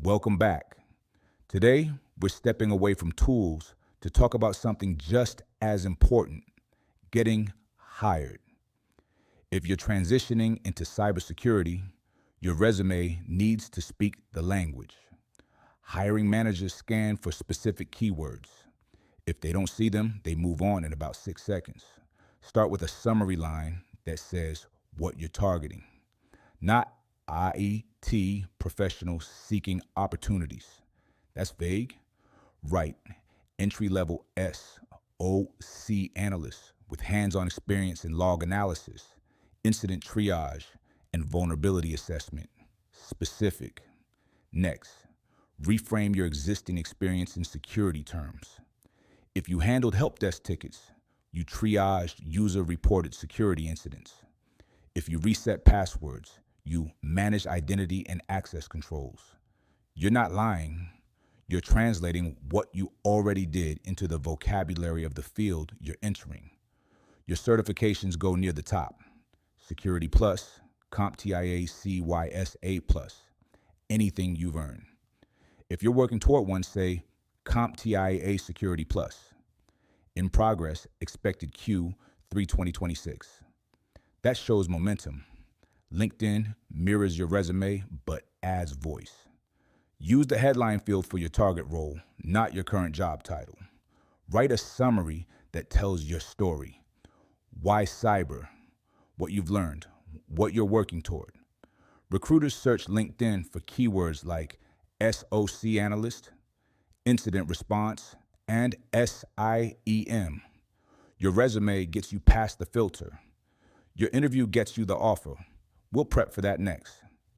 Welcome back. Today, we're stepping away from tools to talk about something just as important: getting hired. If you're transitioning into cybersecurity, your resume needs to speak the language. Hiring managers scan for specific keywords. If they don't see them, they move on in about 6 seconds. Start with a summary line that says what you're targeting. Not IT professionals seeking opportunities. That's vague. Write entry-level SOC analyst with hands-on experience in log analysis, incident triage, and vulnerability assessment. Specific. Next, reframe your existing experience in security terms. If you handled help desk tickets, you triaged user-reported security incidents. If you reset passwords, you manage identity and access controls. You're not lying. You're translating what you already did into the vocabulary of the field you're entering. Your certifications go near the top: Security Plus, CompTIA CYSA Plus, anything you've earned. If you're working toward one, say CompTIA Security Plus. In progress, expected Q3 2026. That shows momentum. LinkedIn mirrors your resume, but adds voice. Use the headline field for your target role, not your current job title. Write a summary that tells your story. Why cyber? What you've learned, what you're working toward. Recruiters search LinkedIn for keywords like SOC analyst, incident response, and SIEM. Your resume gets you past the filter. Your interview gets you the offer. We'll prep for that next.